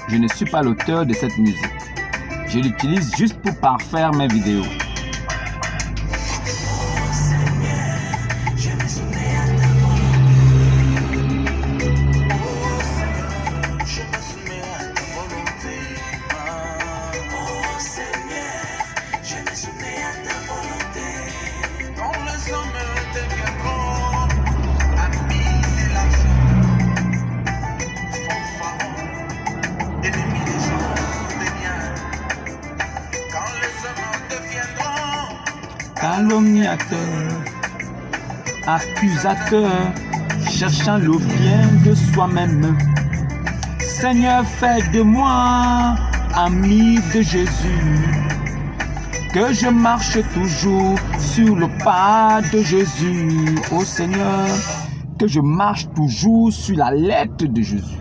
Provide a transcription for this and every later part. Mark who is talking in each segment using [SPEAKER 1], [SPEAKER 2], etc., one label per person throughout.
[SPEAKER 1] Je ne suis pas l'auteur de cette musique. Je l'utilise juste pour parfaire mes vidéos. Calomniateur, accusateur, cherchant le bien de soi-même. Seigneur, fais de moi ami de Jésus, que je marche toujours sur le pas de Jésus. Ô Seigneur, que je marche toujours sur la lettre de Jésus,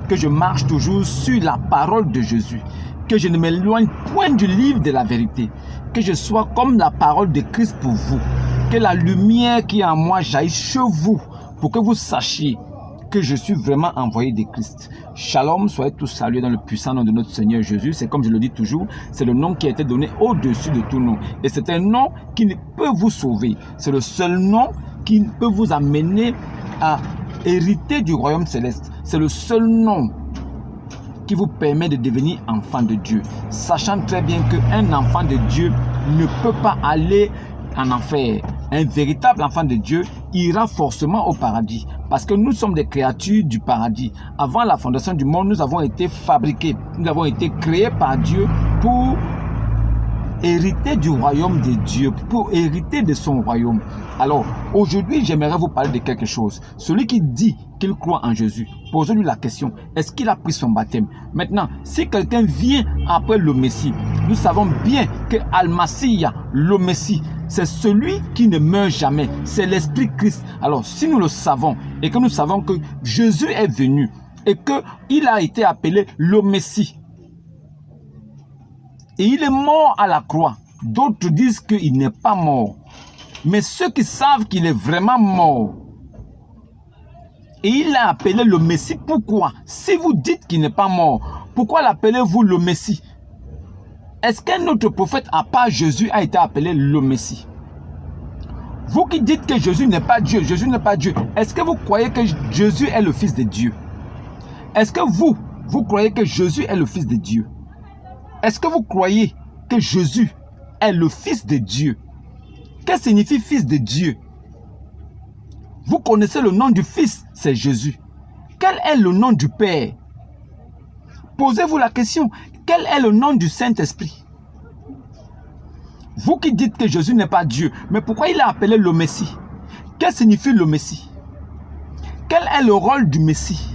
[SPEAKER 1] que je marche toujours sur la parole de Jésus, que je ne m'éloigne point du livre de la vérité, que je sois comme la parole de Christ pour vous, que la lumière qui est en moi jaillisse chez vous, pour que vous sachiez que je suis vraiment envoyé de Christ. Shalom, soyez tous salués dans le puissant nom de notre Seigneur Jésus. C'est comme je le dis toujours, c'est le nom qui a été donné au-dessus de tout nom. Et c'est un nom qui ne peut vous sauver. C'est le seul nom qui peut vous amener à hériter du royaume céleste. C'est le seul nom qui vous permet de devenir enfant de Dieu, sachant très bien qu'un enfant de Dieu ne peut pas aller en enfer. Un véritable enfant de Dieu ira forcément au paradis, parce que nous sommes des créatures du paradis. Avant la fondation du monde, nous avons été fabriqués, nous avons été créés par Dieu pour hériter du royaume de Dieu, pour hériter de son royaume. Alors, aujourd'hui, j'aimerais vous parler de quelque chose. Celui qui dit qu'il croit en Jésus, posez-lui la question, est-ce qu'il a pris son baptême? Maintenant, si quelqu'un vient après le Messie, nous savons bien que Al-Masih, le Messie, c'est celui qui ne meurt jamais, c'est l'Esprit Christ. Alors, si nous le savons, et que nous savons que Jésus est venu, et qu'il a été appelé le Messie, et il est mort à la croix. D'autres disent qu'il n'est pas mort. Mais ceux qui savent qu'il est vraiment mort, et il l'a appelé le Messie, pourquoi? Si vous dites qu'il n'est pas mort, pourquoi l'appelez-vous le Messie? Est-ce qu'un autre prophète à part Jésus a été appelé le Messie? Vous qui dites que Jésus n'est pas Dieu, Jésus n'est pas Dieu, est-ce que vous croyez que Jésus est le Fils de Dieu? Est-ce que vous croyez que Jésus est le Fils de Dieu? Est-ce que vous croyez que Jésus est le Fils de Dieu? Qu'est-ce que signifie Fils de Dieu? Vous connaissez le nom du Fils, c'est Jésus. Quel est le nom du Père? Posez-vous la question, quel est le nom du Saint-Esprit? Vous qui dites que Jésus n'est pas Dieu, mais pourquoi il a appelé le Messie? Qu'est-ce que signifie le Messie? Quel est le rôle du Messie?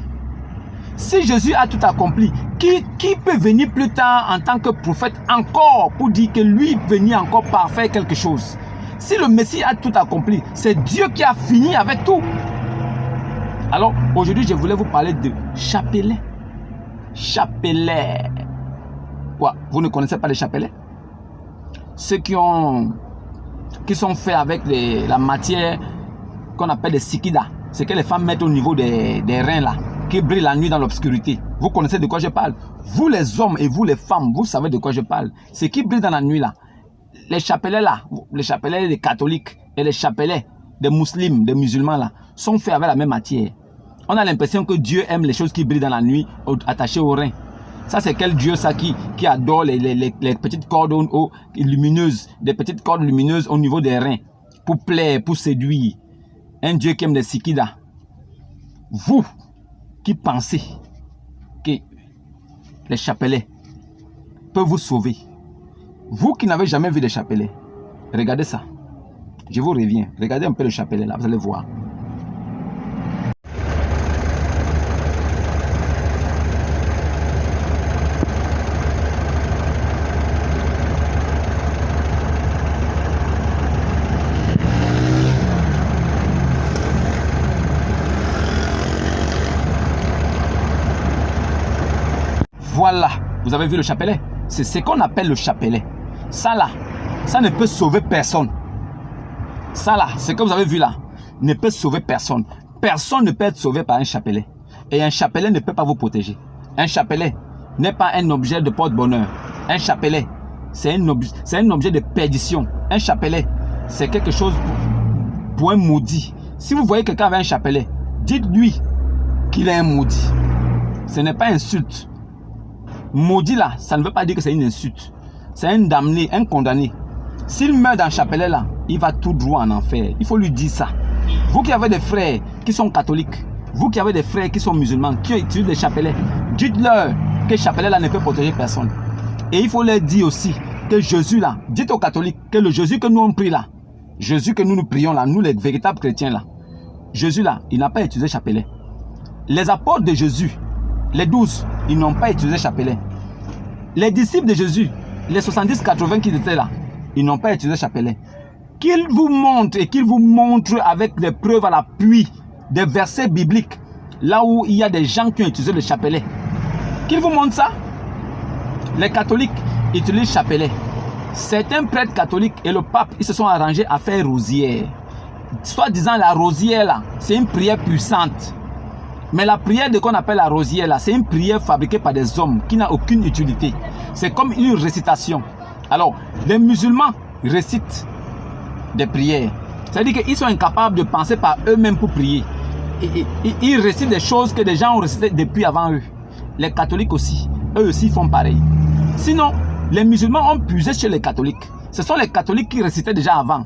[SPEAKER 1] Si Jésus a tout accompli, qui peut venir plus tard en tant que prophète encore pour dire que lui venir encore par faire quelque chose? Si le Messie a tout accompli, c'est Dieu qui a fini avec tout. Alors aujourd'hui, je voulais vous parler de chapelet. Chapelet. Quoi? Vous ne connaissez pas les chapelets? Ceux qui sont faits avec la matière qu'on appelle des sikida. C'est que les femmes mettent au niveau des reins là, qui brillent la nuit dans l'obscurité. Vous connaissez de quoi je parle? Vous les hommes et vous les femmes, vous savez de quoi je parle. Ce qui brille dans la nuit là. Les chapelets là, les chapelets des catholiques et les chapelets des musulmans, des musulmans là, sont faits avec la même matière. On a l'impression que Dieu aime les choses qui brillent dans la nuit, attachées aux reins. Ça, c'est quel Dieu ça qui adore les petites cordes lumineuses, des petites cordes lumineuses au niveau des reins, pour plaire, pour séduire. Un Dieu qui aime les sikidas. Vous qui pensez que les chapelets peuvent vous sauver, vous qui n'avez jamais vu des chapelets, regardez ça. Je vous reviens. Regardez un peu le chapelet là, vous allez voir. Voilà, vous avez vu le chapelet? C'est ce qu'on appelle le chapelet. Ça là, ça ne peut sauver personne. Ça là, ce que vous avez vu là, ne peut sauver personne. Personne ne peut être sauvé par un chapelet. Et un chapelet ne peut pas vous protéger. Un chapelet, n'est pas un objet de porte-bonheur. Un chapelet, c'est un objet de perdition. Un chapelet, c'est quelque chose pour un maudit. Si vous voyez quelqu'un avec un chapelet, dites-lui qu'il est un maudit. Ce n'est pas insulte. Maudit là, ça ne veut pas dire que c'est une insulte. C'est un damné, un condamné. S'il meurt dans le chapelet là, il va tout droit en enfer. Il faut lui dire ça. Vous qui avez des frères qui sont catholiques, vous qui avez des frères qui sont musulmans, qui utilisent des chapelets, dites-leur que le chapelet là ne peut protéger personne. Et il faut leur dire aussi que Jésus là, dites aux catholiques que le Jésus que nous on prie là, Jésus que nous prions là, nous les véritables chrétiens là, Jésus là, il n'a pas utilisé chapelet. Les apôtres de Jésus, les 12, ils n'ont pas utilisé chapelet. Les disciples de Jésus, les 70-80 qui étaient là, ils n'ont pas utilisé chapelet. Qu'ils vous montrent et qu'ils vous montrent avec des preuves à l'appui, des versets bibliques, là où il y a des gens qui ont utilisé le chapelet. Qu'ils vous montrent ça. Les catholiques utilisent le chapelet. Certains prêtres catholiques et le pape, ils se sont arrangés à faire rosière. Soit disant la rosière là, c'est une prière puissante. Mais la prière de qu'on appelle la rosière là, c'est une prière fabriquée par des hommes qui n'a aucune utilité. C'est comme une récitation. Alors, les musulmans récitent des prières. C'est-à-dire qu'ils sont incapables de penser par eux-mêmes pour prier. Ils récitent des choses que des gens ont récitées depuis avant eux. Les catholiques aussi, eux aussi font pareil. Sinon, les musulmans ont puisé chez les catholiques. Ce sont les catholiques qui récitaient déjà avant.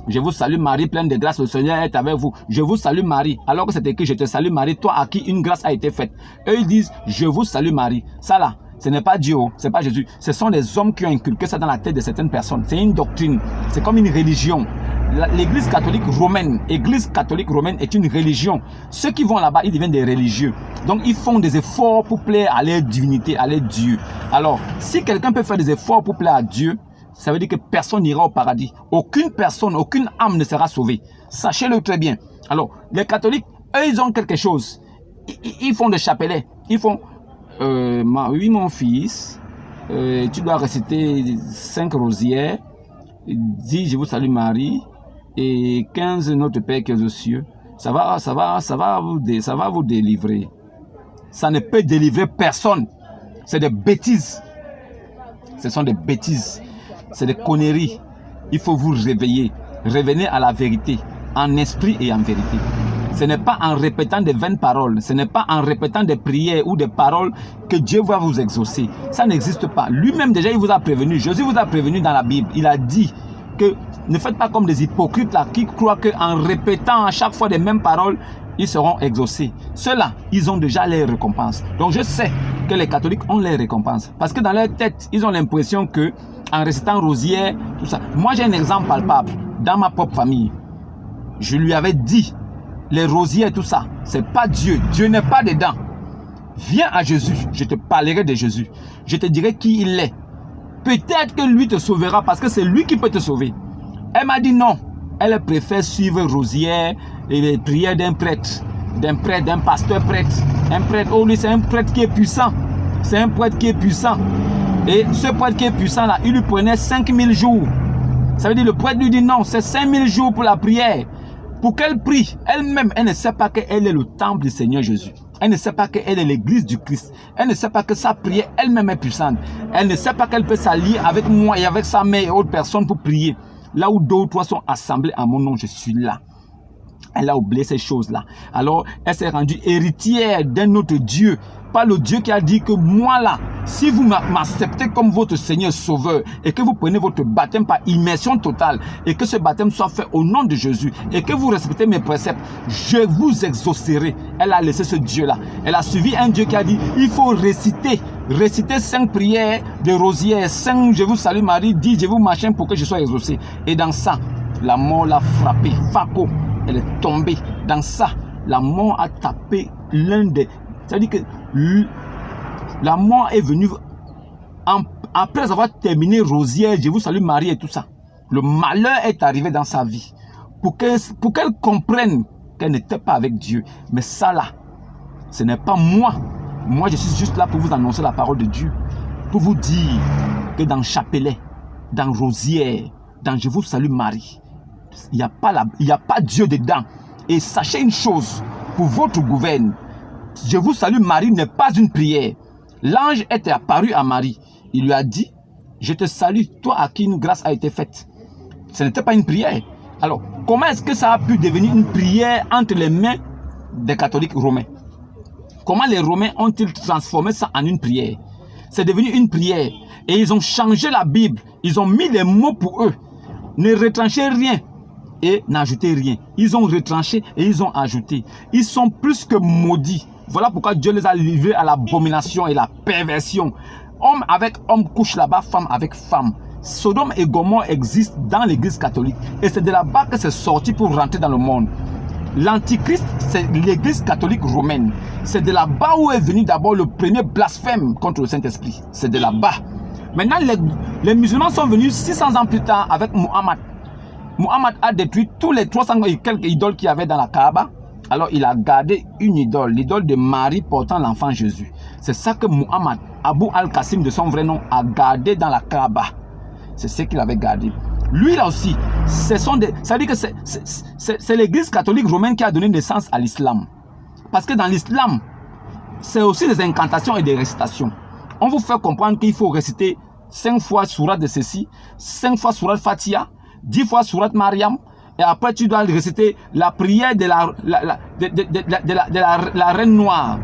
[SPEAKER 1] Je vous salue Marie, pleine de grâce, le Seigneur est avec vous. Je vous salue Marie. Alors que c'est écrit, je te salue Marie, toi à qui une grâce a été faite. Eux ils disent, je vous salue Marie. Ça là, ce n'est pas Dieu, ce n'est pas Jésus. Ce sont les hommes qui ont inculqué ça dans la tête de certaines personnes. C'est une doctrine, c'est comme une religion. L'église catholique romaine est une religion. Ceux qui vont là-bas, ils deviennent des religieux. Donc ils font des efforts pour plaire à leur divinité, à leur Dieu. Alors, si quelqu'un peut faire des efforts pour plaire à Dieu, ça veut dire que personne n'ira au paradis. Aucune personne, aucune âme ne sera sauvée. Sachez-le très bien. Alors, les catholiques, eux, ils ont quelque chose. Ils font des chapelets. Ils font, oui, mon fils, tu dois réciter 5 rosières. Dis, je vous salue Marie. Et 15, notre Père qui est aux cieux. Ça va vous délivrer. Ça ne peut délivrer personne. C'est des bêtises. Ce sont des bêtises. C'est des conneries. Il faut vous réveiller. Revenez à la vérité, en esprit et en vérité. Ce n'est pas en répétant des vaines paroles, ce n'est pas en répétant des prières ou des paroles que Dieu va vous exaucer. Ça n'existe pas. Lui-même déjà, il vous a prévenu. Jésus vous a prévenu dans la Bible. Il a dit que ne faites pas comme des hypocrites là qui croient qu'en répétant à chaque fois les mêmes paroles, ils seront exaucés. Ceux-là, ils ont déjà les récompenses. Donc je sais que les catholiques ont les récompenses. Parce que dans leur tête, ils ont l'impression que en récitant rosière, tout ça. Moi, j'ai un exemple palpable dans ma propre famille. Je lui avais dit, les rosières, tout ça, c'est pas Dieu. Dieu n'est pas dedans. Viens à Jésus, je te parlerai de Jésus. Je te dirai qui il est. Peut-être que lui te sauvera parce que c'est lui qui peut te sauver. Elle m'a dit non. Elle préfère suivre rosière et les prières d'un prêtre, d'un pasteur prêtre. Un prêtre, oh lui c'est un prêtre qui est puissant. C'est un prêtre qui est puissant. Et ce prêtre qui est puissant là, il lui prenait 5000 jours. Ça veut dire le prêtre lui dit non, c'est 5000 jours pour la prière. Pour qu'elle prie, elle-même, elle ne sait pas qu'elle est le temple du Seigneur Jésus. Elle ne sait pas qu'elle est l'église du Christ. Elle ne sait pas que sa prière elle-même est puissante. Elle ne sait pas qu'elle peut s'allier avec moi et avec sa mère et autres personnes pour prier. Là où 2 ou 3 sont assemblés à mon nom, je suis là. Elle a oublié ces choses-là. Alors, elle s'est rendue héritière d'un autre Dieu. Pas le Dieu qui a dit que moi là, si vous m'acceptez comme votre Seigneur Sauveur et que vous prenez votre baptême par immersion totale et que ce baptême soit fait au nom de Jésus et que vous respectez mes préceptes, je vous exaucerai. Elle a laissé ce Dieu-là. Elle a suivi un Dieu qui a dit, il faut réciter 5 prières de rosière, 5 je vous salue Marie, 10 je vous machin pour que je sois exaucé. Et dans ça, la mort l'a frappé. Faco, elle est tombée. Dans ça, la mort a tapé l'un des... C'est-à-dire que la mort est venue après avoir terminé rosière, je vous salue Marie et tout ça. Le malheur est arrivé dans sa vie pour qu'elle comprenne qu'elle n'était pas avec Dieu. Mais ça là, ce n'est pas moi. Moi, je suis juste là pour vous annoncer la parole de Dieu. Pour vous dire que dans chapelet, dans rosière, dans je vous salue Marie, il n'y a pas Dieu dedans. Et sachez une chose, pour votre gouverne, je vous salue Marie n'est pas une prière. L'ange était apparu à Marie. Il lui a dit, je te salue, toi à qui une grâce a été faite. Ce n'était pas une prière. Alors, comment est-ce que ça a pu devenir une prière entre les mains des catholiques romains? Comment les Romains ont-ils transformé ça en une prière? C'est devenu une prière. Et ils ont changé la Bible. Ils ont mis les mots pour eux. Ne retranchez rien et n'ajoutez rien. Ils ont retranché et ils ont ajouté. Ils sont plus que maudits. Voilà pourquoi Dieu les a livrés à l'abomination et la perversion. Homme avec homme couche là-bas, femme avec femme. Sodome et Gomorrhe existent dans l'église catholique. Et c'est de là-bas que c'est sorti pour rentrer dans le monde. L'Antichrist, c'est l'église catholique romaine. C'est de là-bas où est venu d'abord le premier blasphème contre le Saint-Esprit. C'est de là-bas. Maintenant, les musulmans sont venus 600 ans plus tard avec Muhammad. Muhammad a détruit tous les 300 et quelques idoles qu'il y avait dans la Kaaba. Alors, il a gardé une idole, l'idole de Marie portant l'enfant Jésus. C'est ça que Muhammad, Abu al-Qasim de son vrai nom, a gardé dans la Kaaba. C'est ce qu'il avait gardé. Lui là aussi, ça veut dire que c'est l'église catholique romaine qui a donné naissance à l'islam. Parce que dans l'islam, c'est aussi des incantations et des récitations. On vous fait comprendre qu'il faut réciter 5 fois sourate de ceci, 5 fois sourate Fatiha, 10 fois sourate Mariam, et après tu dois réciter la prière de la reine noire.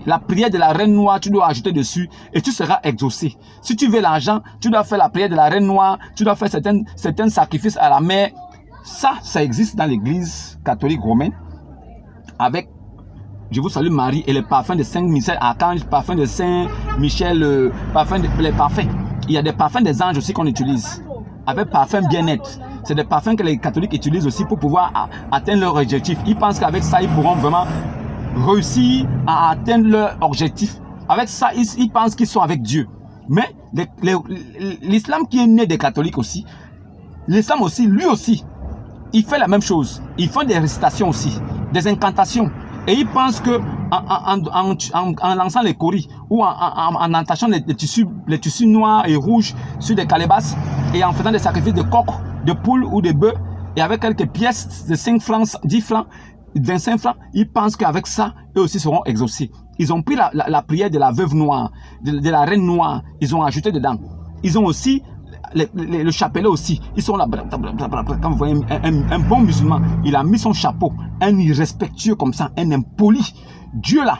[SPEAKER 1] La prière de la reine noire, tu dois ajouter dessus et tu seras exaucé. Si tu veux l'argent, tu dois faire la prière de la reine noire, tu dois faire certains sacrifices à la mer. Ça existe dans l'église catholique romaine avec, je vous salue Marie et les parfums de Saint Michel Archange, parfums de Saint Michel, les parfums. Il y a des parfums des anges aussi qu'on utilise, avec parfums bien-être. C'est des parfums que les catholiques utilisent aussi pour pouvoir atteindre leur objectif. Ils pensent qu'avec ça, ils pourront vraiment réussir à atteindre leur objectif. Avec ça, ils pensent qu'ils sont avec Dieu. Mais l'islam qui est né des catholiques aussi, l'islam aussi, lui aussi, il fait la même chose. Il fait des récitations aussi, des incantations. Et ils pensent que en lançant les coris ou en attachant les tissus noirs et rouges sur des calebasses et en faisant des sacrifices de coq, de poule ou de bœuf et avec quelques pièces de 5 francs, 10 francs, 25 francs, ils pensent qu'avec ça, eux aussi seront exaucés. Ils ont pris la prière de la veuve noire, de la reine noire, ils ont ajouté dedans. Ils ont aussi le chapelet aussi. Ils sont là, quand vous voyez un bon musulman, il a mis son chapeau, un irrespectueux comme ça, un impoli. Dieu là,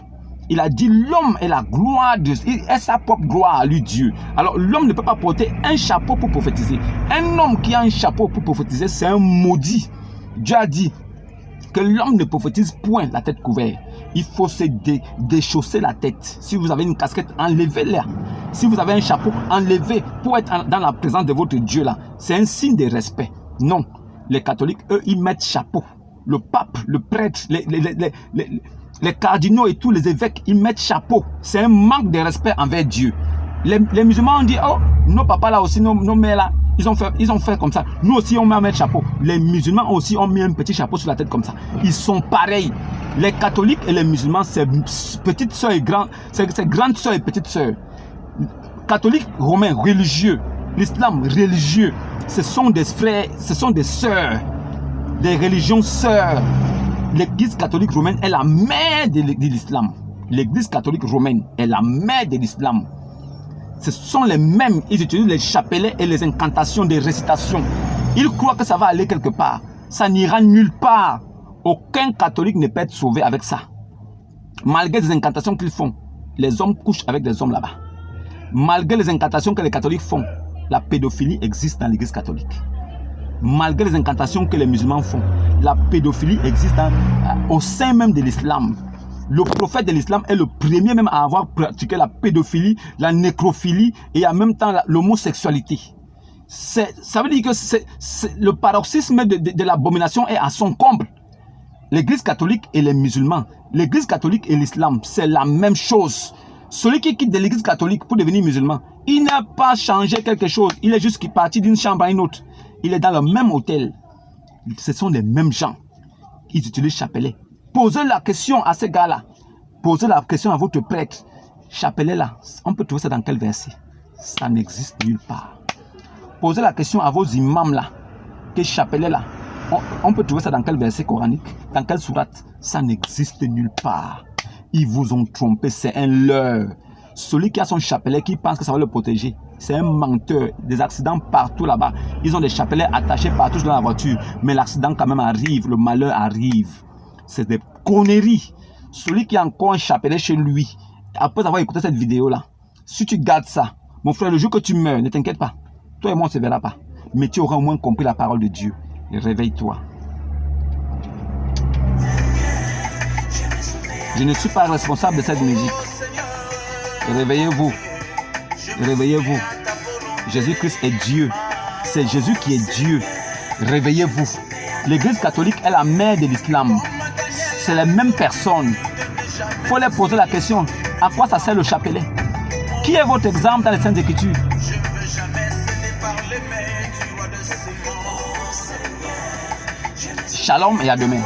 [SPEAKER 1] il a dit l'homme est la gloire de Dieu, est sa propre gloire à lui Dieu. Alors l'homme ne peut pas porter un chapeau pour prophétiser. Un homme qui a un chapeau pour prophétiser, c'est un maudit. Dieu a dit que l'homme ne prophétise point la tête couverte. Il faut se déchausser la tête. Si vous avez une casquette, enlevez-la. Si vous avez un chapeau, enlevez pour être dans la présence de votre Dieu là. C'est un signe de respect. Non. Les catholiques, eux, ils mettent chapeau. Le pape, le prêtre, les cardinaux et tous les évêques, ils mettent chapeau. C'est un manque de respect envers Dieu. Les musulmans ont dit, oh, nos papas là aussi, nos mères là, ils ont fait comme ça. Nous aussi, on met un mettre chapeau. Les musulmans aussi ont mis un petit chapeau sur la tête comme ça. Ils sont pareils. Les catholiques et les musulmans, c'est petite soeur et grande soeur et petite soeur. Catholiques romains religieux, l'islam religieux, ce sont des frères, ce sont des sœurs, des religions sœurs. L'église catholique romaine est la mère de l'islam. L'église catholique romaine est la mère de l'islam. Ce sont les mêmes, ils utilisent les chapelets et les incantations des récitations. Ils croient que ça va aller quelque part. Ça n'ira nulle part. Aucun catholique ne peut être sauvé avec ça. Malgré les incantations qu'ils font, les hommes couchent avec des hommes là-bas. Malgré les incantations que les catholiques font, la pédophilie existe dans l'église catholique. Malgré les incantations que les musulmans font, la pédophilie existe au sein même de l'islam. Le prophète de l'islam est le premier même à avoir pratiqué la pédophilie, la nécrophilie et en même temps l'homosexualité. Ça veut dire que le paroxysme de l'abomination est à son comble. L'église catholique et les musulmans, l'église catholique et l'islam, c'est la même chose. Celui qui quitte de l'église catholique pour devenir musulman, il n'a pas changé quelque chose. Il est juste parti d'une chambre à une autre. Il est dans le même hôtel. Ce sont les mêmes gens. Ils utilisent chapelet. Posez la question à ces gars-là. Posez la question à votre prêtre. Chapelet là, on peut trouver ça dans quel verset? Ça n'existe nulle part. Posez la question à vos imams là. Que chapelet là, on peut trouver ça dans quel verset coranique? Dans quelle sourate? Ça n'existe nulle part. Ils vous ont trompé, c'est un leurre. Celui qui a son chapelet, qui pense que ça va le protéger, c'est un menteur. Des accidents partout là-bas. Ils ont des chapelets attachés partout dans la voiture. Mais l'accident quand même arrive, le malheur arrive. C'est des conneries. Celui qui a encore un chapelet chez lui, après avoir écouté cette vidéo-là, si tu gardes ça, mon frère, le jour que tu meurs, ne t'inquiète pas. Toi et moi, on ne se verra pas. Mais tu auras au moins compris la parole de Dieu. Et réveille-toi. Je ne suis pas responsable de cette musique. Réveillez-vous. Réveillez-vous. Jésus-Christ est Dieu. C'est Jésus qui est Dieu. Réveillez-vous. L'église catholique est la mère de l'islam. C'est les mêmes personnes. Il faut leur poser la question. À quoi ça sert le chapelet? Qui est votre exemple dans les Saintes Écritures? Shalom et à demain.